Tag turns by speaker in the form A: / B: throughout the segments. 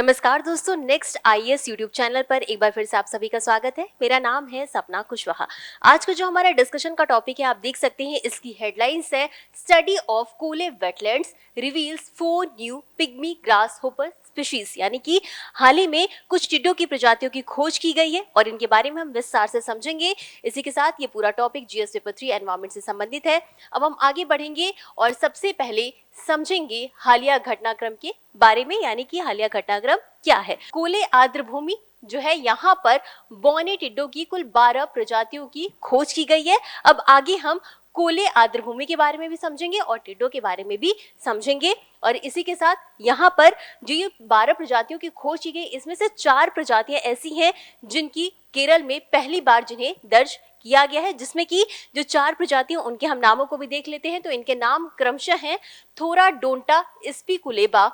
A: नमस्कार दोस्तों, next IAS YouTube channel पर एक बार फिर से आप सभी का स्वागत है। मेरा नाम है सपना कुशवाहा। आज का जो हमारा डिस्कशन का टॉपिक है, आप देख सकते हैं इसकी हेडलाइंस है स्टडी ऑफ कोले wetlands reveals 4 new pygmy grass hopper species, यानी कि हाल ही में कुछ टिड्डों की प्रजातियों की खोज की गई है और इनके बारे में हम विस्तार से समझेंगे। इसी के साथ ये पूरा टॉपिक जीएस पेपर 3 एनवायरमेंट से संबंधित है। अब हम आगे बढ़ेंगे और सबसे पहले समझेंगे हालिया घटनाक्रम के बारे में, यानी कि हालिया घटनाक्रम क्या है। कोले आर्द्र भूमि जो है, यहाँ पर बौने टिड्डों की कुल 12 प्रजातियों की खोज की गई है। अब आगे हम कोले आर्द्र भूमि के बारे में भी समझेंगे और टिड्डों के बारे में भी समझेंगे। और इसी के साथ यहाँ पर जो ये 12 प्रजातियों की खोज की गई, इसमें से 4 प्रजातियां ऐसी हैं जिनकी केरल में पहली बार जिन्हें दर्ज किया गया है, जिसमें कि जो 4 प्रजातियां उनके हम नामों को भी देख लेते हैं। तो इनके नाम क्रमशः हैं थोराडोंटा स्पिकुलेबा,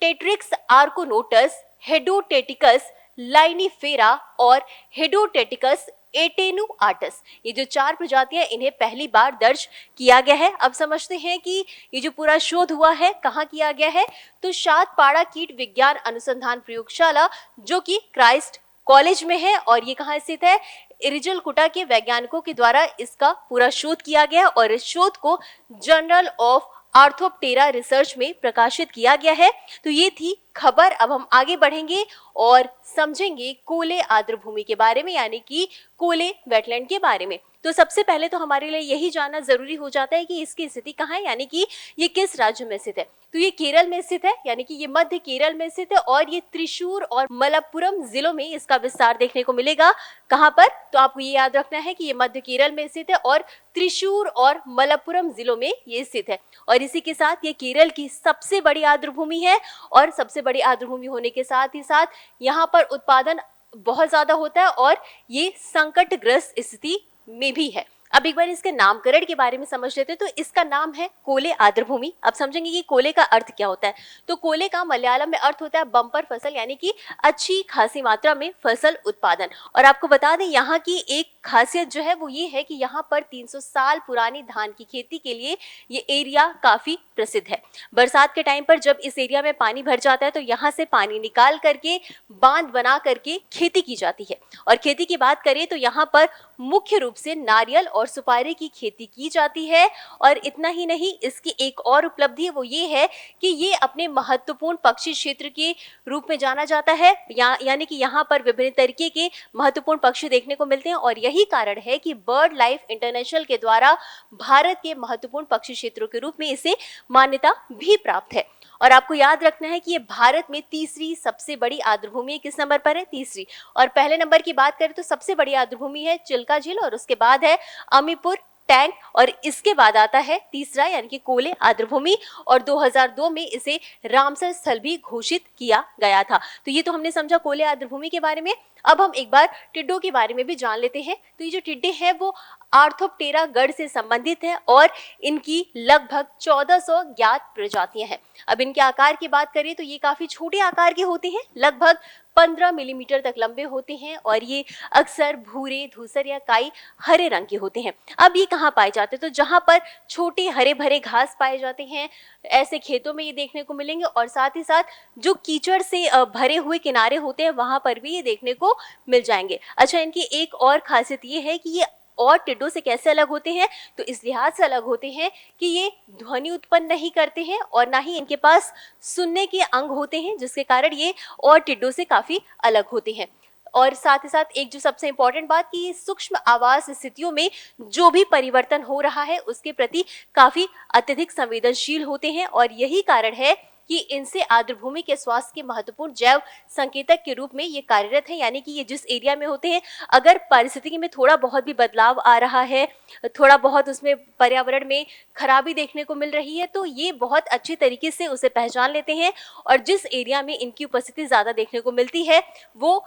A: टेट्रिक्स आर्कोनोटस, हेडोटेटिकस लाइनिफेरा और हेडोटेटिकस एटेनुआटस। ये जो 4 प्रजातियां, इन्हें पहली बार दर्ज किया गया है। अब समझते हैं कि ये जो पूरा शोध हुआ है कहाँ किया गया है। तो शातपाड़ा कीट विज्ञान अनुसंधान प्रयोगशाला, जो कि क्राइस्ट कॉलेज में है, और ये कहाँ स्थित है, इरिजलकुटा के वैज्ञानिकों के द्वारा इसका पूरा शोध किया गया और इस शोध को जर्नल ऑफ आर्थोप्टेरा रिसर्च में प्रकाशित किया गया है। तो ये थी खबर। अब हम आगे बढ़ेंगे और समझेंगे कोले आर्द्र भूमि के बारे में, यानी कि कोले वेटलैंड के बारे में। तो सबसे पहले तो हमारे लिए यही जानना जरूरी हो जाता है कि इसकी स्थिति कहाँ है, यानी कि ये किस राज्य में स्थित है। तो ये केरल में स्थित है, यानी कि ये मध्य केरल में स्थित है और ये त्रिशूर और मलप्पुरम जिलों में इसका विस्तार देखने को मिलेगा। कहाँ पर? तो आपको ये याद रखना है कि ये मध्य केरल में स्थित है और त्रिशूर और मलप्पुरम जिलों में ये स्थित है। और इसी के साथ ये केरल की सबसे बड़ी आर्द्र भूमि है और सबसे बड़ी आर्द्र भूमि होने के साथ ही साथ यहाँ पर उत्पादन बहुत ज्यादा होता है और ये संकटग्रस्त स्थिति में भी है। अब एक बार इसके नामकरण के बारे में समझ लेते हैं। तो इसका नाम है कोले आर्द्र भूमि। अब समझेंगे कि कोले का अर्थ क्या होता है। तो कोले का मलयालम में अर्थ होता है बम्पर फसल, यानी कि अच्छी खासी मात्रा में फसल उत्पादन। और आपको बता दें, यहाँ की एक खासियत जो है वो ये है कि यहाँ पर 300 साल पुरानी धान की खेती के लिए ये एरिया काफी प्रसिद्ध है। बरसात के टाइम पर जब इस एरिया में पानी भर जाता है तो यहाँ से पानी निकाल करके बांध बना करके खेती की जाती है। और खेती की बात करें तो यहाँ पर मुख्य रूप से नारियल और सुपारी की खेती की जाती है। और इतना ही नहीं, इसकी एक और उपलब्धि वो ये है कि ये अपने महत्वपूर्ण पक्षी क्षेत्र के रूप में जाना जाता है, यानी कि यहाँ पर विभिन्न तरीके के महत्वपूर्ण पक्षी देखने को मिलते हैं। और यही कारण है कि बर्ड लाइफ इंटरनेशनल के द्वारा भारत के महत्वपूर्ण पक्षी क्षेत्रों के रूप में इसे मान्यता भी प्राप्त है। और आपको याद रखना है कि ये भारत में तीसरी सबसे बड़ी आर्द्र भूमि है। किस नंबर पर है? तीसरी। और पहले नंबर की बात करें तो सबसे बड़ी आर्द्र भूमि है चिल्का झील और उसके बाद है अमीपुर टैंक और इसके बाद आता है तीसरा, यानी कि कोले आर्द्र भूमि। और 2002 में इसे रामसर स्थल भी घोषित किया गया था। तो ये तो हमने समझा कोले आर्द्र भूमि के बारे में। अब हम एक बार टिड्डों के बारे में भी जान लेते हैं। तो ये जो टिड्डे हैं वो आर्थोप्टेरा गण से संबंधित है और इनकी लगभग 1400 ज्ञात प्रजातियां हैं। अब इनके आकार की बात करें तो ये काफी छोटे आकार के होते हैं, लगभग 15 मिलीमीटर तक लंबे होते हैं और ये अक्सर भूरे, धूसर या काई हरे रंग के होते हैं। अब ये कहाँ पाए जाते हैं? तो जहाँ पर छोटे हरे भरे घास पाए जाते हैं, ऐसे खेतों में ये देखने को मिलेंगे। और साथ ही साथ जो कीचड़ से भरे हुए किनारे होते हैं वहां पर भी ये देखने को मिल जाएंगे। अच्छा, इनकी एक और खासियत ये है कि ये और टिड्डों से कैसे अलग होते हैं? तो इस लिहाज से अलग होते हैं कि ये ध्वनि उत्पन्न नहीं करते हैं और ना ही इनके पास सुनने के अंग होते हैं, जिसके कारण ये और टिड्डों से काफी अलग होते हैं। और साथ ही साथ एक जो सबसे इंपॉर्टेंट बात कि सूक्ष्म आवास स्थितियों में जो भी परिवर्तन हो रहा है उसके प्रति काफी अत्यधिक संवेदनशील होते हैं। और यही कारण है कि इनसे आर्द्र भूमि के स्वास्थ्य के महत्वपूर्ण जैव संकेतक के रूप में ये कार्यरत है, यानी कि ये जिस एरिया में होते हैं, अगर पारिस्थितिकी में थोड़ा बहुत भी बदलाव आ रहा है, थोड़ा बहुत उसमें पर्यावरण में खराबी देखने को मिल रही है, तो ये बहुत अच्छी तरीके से उसे पहचान लेते हैं। और जिस एरिया में इनकी उपस्थिति ज्यादा देखने को मिलती है वो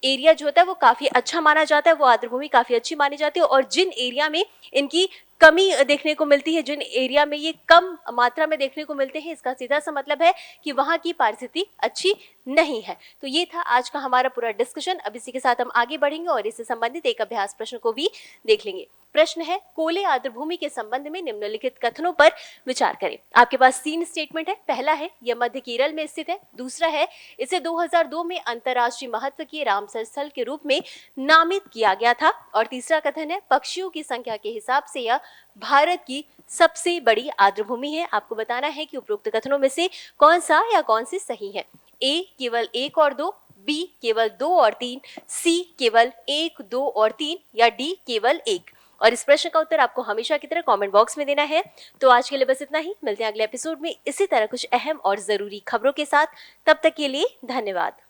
A: एरिया जो होता है वो काफी अच्छा माना जाता है, वो आर्द्र भूमि काफी अच्छी मानी जाती है। और जिन एरिया में इनकी कमी देखने को मिलती है, जिन एरिया में ये कम मात्रा में देखने को मिलते हैं, इसका सीधा सा मतलब है कि वहाँ की पारिस्थिति अच्छी नहीं है। तो ये था आज का हमारा पूरा डिस्कशन। अब इसी के साथ हम आगे बढ़ेंगे और इससे संबंधित एक अभ्यास प्रश्न को भी देख लेंगे। प्रश्न है, कोले आर्द्रभूमि के संबंध में निम्नलिखित कथनों पर विचार करें। आपके पास 3 स्टेटमेंट है। पहला है, यह मध्य केरल में स्थित है। दूसरा है, इसे 2002 में अंतर्राष्ट्रीय महत्व के रामसर स्थल के रूप में नामित किया गया था। और तीसरा कथन है, पक्षियों की संख्या के हिसाब से यह भारत की सबसे बड़ी आर्द्रभूमि है। आपको बताना है कि उपरोक्त कथनों में से कौन सा या कौन सी सही है। ए केवल 1 और 2, बी केवल 2 और 3, सी केवल 1, 2 और 3 या डी केवल 1। और इस प्रश्न का उत्तर आपको हमेशा की तरह कमेंट बॉक्स में देना है। तो आज के लिए बस इतना ही। मिलते हैं अगले एपिसोड में इसी तरह कुछ अहम और जरूरी खबरों के साथ। तब तक के लिए धन्यवाद।